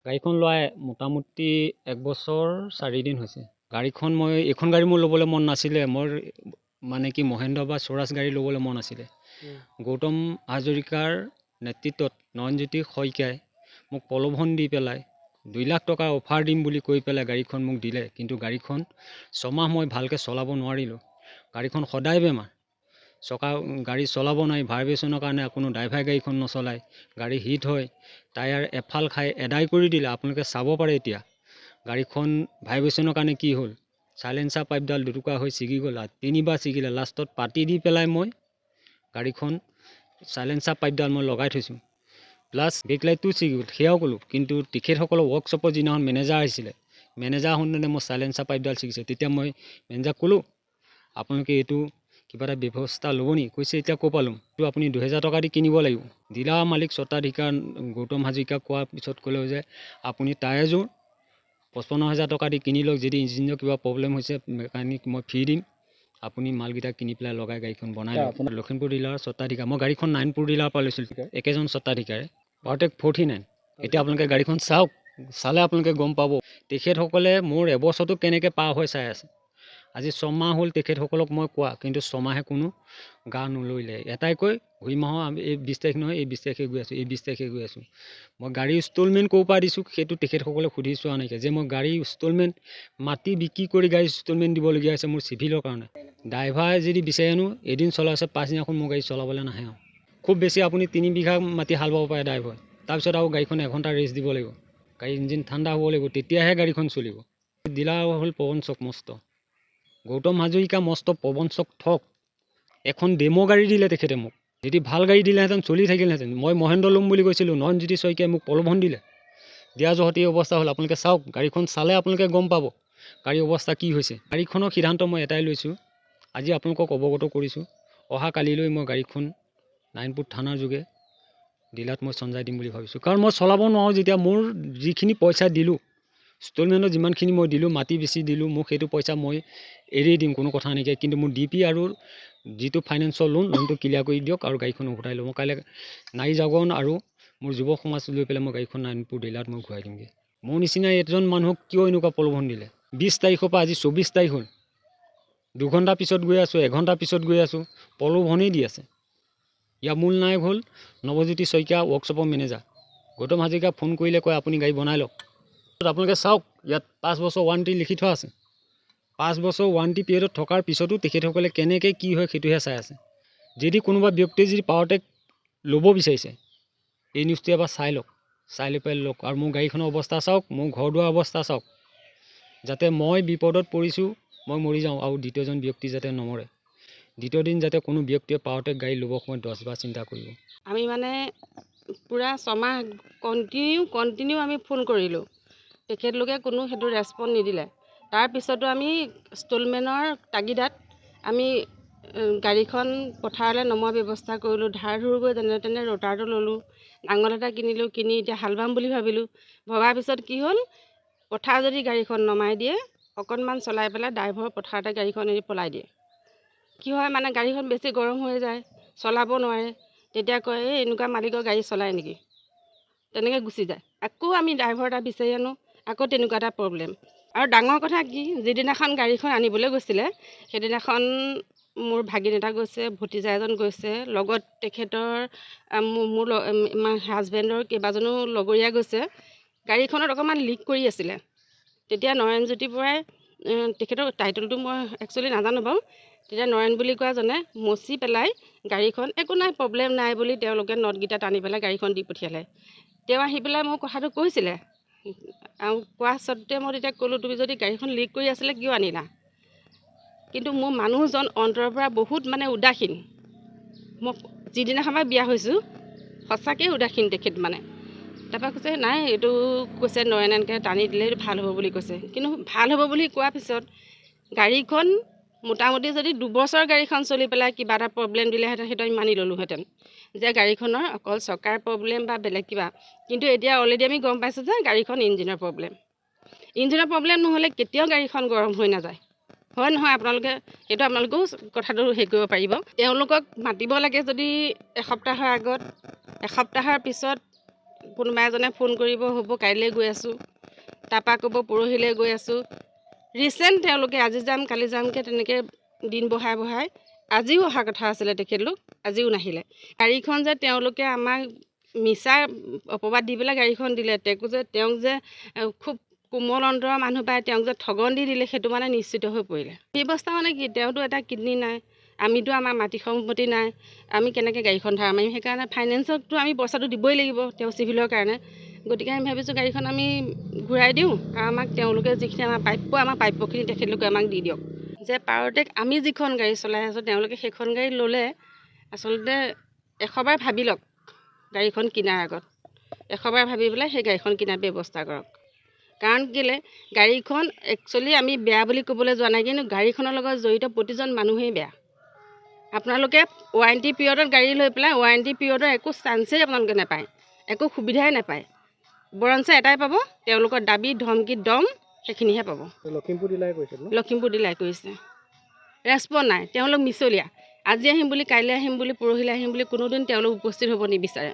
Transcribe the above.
গাড়ীখন লোৱাই মোটামুটি 1 বছৰ 4 দিন হৈছে। গাড়ীখন এইখন গাড়ী মোৰ ল'বলৈ মন নাছিলে। মোৰ মানে কি মহেন্দ্ৰ বা স্বৰাজ গাড়ী ল'বলৈ মন আছিলে। গৌতম হাজৰিকাৰ নেতৃত্বত নয়নজ্যোতি শইকীয়াই মোক প্ৰলোভন দি পেলাই 2 লাখ টকাৰ অফাৰ দিম বুলি কৈ পেলাই গাড়ীখন মোক দিলে। কিন্তু গাড়ীখন 6 মাহ মই ভালকৈ চলাব নোৱাৰিলোঁ। গাড়ীখন সদায় বেমাৰ। গাড়ী চলাব নোৱাৰি, ভাইব্ৰেশ্যনৰ কাৰণে কোনো ড্ৰাইভাৰ গাড়ীখন নচলায়। গাড়ী হিট হয়, টায়াৰ এফাল খাই এদাই কৰি দিলে। আপোনালোকে চাব পাৰে এতিয়া গাড়ীখন ভাইব্ৰেশ্যনৰ কাৰণে কি হ'ল, চাইলেঞ্চাৰ পাইপডাল দুটুকুৰা হৈ ছিগি গ'ল। 3বাৰ ছিগিলে। লাষ্টত পাতি দি পেলাই মই গাড়ীখন চাইলেঞ্চাৰ পাইপডাল মই লগাই থৈছোঁ। প্লাছ ব্ৰেক লাইটটো ছিগি গ'ল, সেয়াও ক'লোঁ। কিন্তু তেখেতসকলৰ ৱৰ্কশ্বপৰ যিদিনাখন মেনেজাৰ আহিছিলে, মেনেজাৰ আহোঁতে মোৰ চাইলেঞ্চাৰ পাইপডাল ছিগিছে। তেতিয়া মই মেনেজাৰক ক'লোঁ, আপোনালোকে এইটো কিবা এটা ব্যৱস্থা ল'ব নি? কৈছে এতিয়া ক'ৰ পৰা ল'ম? এইটো আপুনি 2000 টকা দি কিনিব লাগিব। ডিলাৰ মালিক স্বত্বাধিকাৰ গৌতম হাজৰিকাক কোৱাৰ পিছত ক'লে যে আপুনি টায়াৰযোৰ 55,000 টকা দি কিনি লওক। যদি ইঞ্জিনৰ কিবা প্ৰব্লেম হৈছে মেকানিক মই ফ্ৰী দিম, আপুনি মালকেইটা কিনি পেলাই লগাই গাড়ীখন বনাই লওক। লখিমপুৰ ডিলাৰ স্বত্বাধিকাৰ। মই গাড়ীখন নাৰায়ণপুৰ ডিলাৰৰ পৰা লৈছিলোঁ। একেজন স্বত্বাধিকাৰে পাৱাৰটেক 49। এতিয়া আপোনালোকে গাড়ীখন চাওক, চালে আপোনালোকে গম পাব তেখেতসকলে মোৰ এবছৰটো কেনেকৈ পাৰ হৈ চাই আছে। আজি 6 মাহ হ'ল তেখেতসকলক মই কোৱা, কিন্তু 6 মাহে কোনো গা নলৰিলে। এটাই কৈ ঘূৰি মাহৰ আমি এই 20 তাৰিখ নহয়, এই 20 তাৰিখে গৈ আছোঁ, এই 20 তাৰিখে গৈ আছোঁ। মই গাড়ী ইনষ্টলমেণ্ট ক'ৰ পৰা দিছোঁ সেইটো তেখেতসকলে সুধি চোৱা নাইকিয়া। যে মই গাড়ী ইনষ্টলমেণ্ট মাটি বিক্ৰী কৰি গাড়ী ইনষ্টলমেণ্ট দিবলগীয়া হৈছে মোৰ চিভিলৰ কাৰণে। ড্ৰাইভাৰ যদি বিচাৰি আনো, এদিন চলাইছে, পাছদিনাখন মোৰ গাড়ী চলাবলৈ নাহে আৰু। খুব বেছি আপুনি 3 বিঘা মাটি হাল বাব পাৰে ড্ৰাইভাৰ। তাৰপিছত আৰু গাড়ীখন এঘণ্টা ৰেষ্ট দিব লাগিব। গাড়ী ইঞ্জিন ঠাণ্ডা হ'ব লাগিব, তেতিয়াহে গাড়ীখন চলিব। ডিলাৰ হ'ল প্ৰবঞ্চক মস্ত। গৌতম হাজৰিকা মস্ত প্ৰবঞ্চক ঠগ। এখন ডেমো গাড়ী দিলে তেখেতে মোক। যদি ভাল গাড়ী দিলেহেঁতেন চলি থাকিলহেঁতেন। মই মহেন্দ্ৰ ল'ম বুলি কৈছিলোঁ, নয়নজ্যোতি শইকীয়াই মোক প্ৰলোভন দিলে। দিয়া জহতে অৱস্থা হ'ল। আপোনালোকে চাওক, গাড়ীখন চালে আপোনালোকে গম পাব গাড়ীৰ অৱস্থা কি হৈছে। গাড়ীখনৰ সিদ্ধান্ত মই এটাই লৈছোঁ, আজি আপোনালোকক অৱগত কৰিছোঁ। অহা কালিলৈ মই গাড়ীখন নাৰায়ণপুৰ থানাৰ যোগে ডিলাৰত মই চঞ্জাই দিম বুলি ভাবিছোঁ। কাৰণ মই চলাব নোৱাৰোঁ। যেতিয়া মোৰ যিখিনি পইচা দিলোঁ, ইনষ্টলমেণ্টত যিমানখিনি মই দিলোঁ, মাটি বেছি দিলোঁ, মোক সেইটো পইচা মই এৰি দিম, কোনো কথা নাইকিয়া। কিন্তু মোৰ DP আৰু যিটো ফাইনেন্সৰ লোনটো ক্লিয়াৰ কৰি দিয়ক আৰু গাড়ীখন উভতাই ল'ব। মই কাইলৈ নাৰী জাগৰণ আৰু মোৰ যুৱ সমাজ লৈ পেলাই মই গাড়ীখন নাৰায়ণপুৰ ডিলাৰত মই ঘূৰাই দিমগৈ। মোৰ নিচিনা এজন মানুহক কিয় এনেকুৱা প্ৰলোভন দিলে? 20 তাৰিখৰ পৰা আজি 24 তাৰিখ হ'ল। 2 ঘণ্টা পিছত গৈ আছোঁ, 1 ঘণ্টা পিছত গৈ আছোঁ, প্ৰলোভনেই দি আছে। ইয়াৰ মূল নায়ক হ'ল নৱজ্যোতি শইকীয়া, ৱৰ্কশ্বপৰ মেনেজাৰ। গৌতম হাজৰিকাক ফোন কৰিলে কয় আপুনি গাড়ী বনাই লওক। আপোনালোকে চাওক, ইয়াত 5 বছৰ ৱাৰেণ্টি লিখি থোৱা আছে। 5 বছৰ ৱাৰেণ্টি পিৰিয়ডত থকাৰ পিছতো তেখেতসকলে কেনেকৈ কি হয় সেইটোহে চাই আছে। যদি কোনোবা ব্যক্তিয়ে যদি পাৱাৰটেক ল'ব বিচাৰিছে, এই নিউজটো এবাৰ চাই লওক, চাই লৈ পেলাই লওক। আৰু মোৰ গাড়ীখনৰ অৱস্থা চাওক, মোৰ ঘৰ দুৱাৰ অৱস্থা চাওক, যাতে মই বিপদত পৰিছোঁ, মই মৰি যাওঁ আৰু দ্বিতীয়জন ব্যক্তি যাতে নমৰে। দ্বিতীয় দিন যাতে কোনো ব্যক্তিয়ে পাৱাৰটেক গাড়ী ল'ব সময়ত 10 বাৰ চিন্তা কৰিব। আমি মানে পূৰা 6 মাহ কণ্টিনিউ আমি ফোন কৰিলোঁ, তেখেতলোকে কোনো সেইটো ৰেছপন্স নিদিলে। তাৰপিছতো আমি ইনষ্টলমেণ্টৰ তাগিদাত আমি গাড়ীখন পথাৰলৈ নমোৱাৰ ব্যৱস্থা কৰিলোঁ। ধাৰ ধুৰ গৈ যেনে তেনে ৰোটাৰটো ল'লোঁ, নাঙল এটা কিনিলোঁ, কিনি এতিয়া হাল বাম বুলি ভাবিলোঁ। ভবাৰ পিছত কি হ'ল, পথাৰ যদি গাড়ীখন নমাই দিয়ে, অকণমান চলাই পেলাই ড্ৰাইভাৰ পথাৰতে গাড়ীখন এৰি পলাই দিয়ে। কি হয় মানে গাড়ীখন বেছি গৰম হৈ যায়, চলাব নোৱাৰে। তেতিয়া কয় এই এনেকুৱা মালিকৰ গাড়ী চলায় নেকি, তেনেকৈ গুচি যায়। আকৌ আমি ড্ৰাইভাৰ এটা বিচাৰি আনোঁ, আকৌ তেনেকুৱা এটা প্ৰব্লেম। আৰু ডাঙৰ কথা কি, যিদিনাখন গাড়ীখন আনিবলৈ গৈছিলে সেইদিনাখন মোৰ ভাগিন এটা গৈছে, ভতিজা এজন গৈছে, লগত তেখেতৰ মোৰ হাজবেণ্ডৰ কেইবাজনো লগৰীয়া গৈছে। গাড়ীখনত অকণমান লিক কৰি আছিলে। তেতিয়া নয়নজ্যোতি বৰাই, তেখেতৰ টাইটেলটো মই একচুৱেলি নাজানো বাৰু, তেতিয়া নয়ন বুলি কোৱাজনে মচি পেলাই গাড়ীখন একো নাই, প্ৰব্লেম নাই বুলি তেওঁলোকে নটকেইটা টানি পেলাই গাড়ীখন দি পঠিয়ালে। তেওঁ আহি পেলাই মোক কথাটো কৈছিলে, আৰু কোৱা স্বত্তে মই তেতিয়া ক'লোঁ তুমি যদি গাড়ীখন লিক কৰি আছিলে কিয় আনিলা? কিন্তু মোৰ মানুহজন অন্তৰৰ পৰা বহুত মানে উদাসীন। মই যিদিনাখন পৰা বিয়া হৈছোঁ সঁচাকৈ উদাসীন তেখেত মানে। তাৰপৰা কৈছে নাই এইটো কৈছে নয়ন এনেকৈ টানি দিলে ভাল হ'ব বুলি কৈছে। কিন্তু ভাল হ'ব বুলি কোৱাৰ পিছত গাড়ীখন মোটামুটি যদি 2 বছৰ গাড়ীখন চলি পেলাই কিবা এটা প্ৰব্লেম দিলেহেঁতেন, সেইটো আমি মানি ল'লোহেঁতেন যে গাড়ীখনৰ অকল চকাৰ প্ৰব্লেম বা বেলেগ কিবা। কিন্তু এতিয়া অলৰেডি আমি গম পাইছোঁ যে গাড়ীখন ইঞ্জিনৰ প্ৰব্লেম। ইঞ্জিনৰ প্ৰব্লেম নহ'লে কেতিয়াও গাড়ীখন গৰম হৈ নাযায়, হয় নহয়? সেইটো আপোনালোকেও কথাটো হেৰি কৰিব পাৰিব। তেওঁলোকক মাতিব লাগে যদি এসপ্তাহৰ আগত, এসপ্তাহৰ পিছত কোনোবা এজনে ফোন কৰিব হ'ব কাইলৈ গৈ আছোঁ, তাৰপৰা ক'ব পৰহিলৈ গৈ আছোঁ। ৰিচেণ্ট তেওঁলোকে আজি যাম কালি যামকৈ তেনেকৈ দিন বঢ়াই আজিও অহা কথা আছিলে তেখেতলোক, আজিও নাহিলে। গাড়ীখন যে তেওঁলোকে আমাক মিছা অপবাদ দি পেলাই গাড়ীখন দিলে, তেওঁক যে খুব কোমল অন্তৰৰ মানুহ পায়, তেওঁক যে ঠগন দি দিলে, সেইটো মানে নিশ্চিত হৈ পৰিলে। ব্যৱস্থা মানে কি, তেওঁতো এটা কিডনী নাই, আমিতো আমাৰ মাটি সম্পত্তি নাই, আমি কেনেকৈ গাড়ীখন ধাৰ মাৰিম? সেইকাৰণে ফাইনেন্সততো আমি পইচাটো দিবই লাগিব তেওঁ চিভিলৰ কাৰণে। গতিকে আমি ভাবিছোঁ গাড়ীখন আমি ঘূৰাই দিওঁ আৰু আমাক তেওঁলোকে যিখিনি আমাৰ প্ৰাপ্যখিনি তেখেতলোকে আমাক দি দিয়ক। যে পাৰতেক আমি যিখন গাড়ী চলাই আছোঁ তেওঁলোকে সেইখন গাড়ী ল'লে আচলতে 100 বাৰ ভাবি লওক গাড়ীখন কিনাৰ আগত, 100 বাৰ ভাবি পেলাই সেই গাড়ীখন কিনাৰ ব্যৱস্থা কৰক। কাৰণ কেলৈ গাড়ীখন একচুৱেলি আমি বেয়া বুলি ক'বলৈ যোৱা নাই, কিন্তু গাড়ীখনৰ লগত জড়িত প্ৰতিজন মানুহেই বেয়া। আপোনালোকে ৱাৰেণ্টি পিৰিয়ডত গাড়ী লৈ পেলাই ৱাৰেণ্টি পিৰিয়ডৰ একো চান্সেই আপোনালোকে নাপায়, একো সুবিধাই নাপায়। বৰঞ্চ এটাই পাব, তেওঁলোকৰ দাবী ধমকি দম সেইখিনিহে পাব। লখিমপুৰ জিলাই কৈছে ন? লখিমপুৰ জিলাই কৰিছে, ৰেচপন নাই। তেওঁলোক মিছলীয়া, আজি আহিম বুলি কাইলৈ আহিম বুলি পৰহিলৈ আহিম বুলি কোনোদিন তেওঁলোক উপস্থিত হ'ব নিবিচাৰে।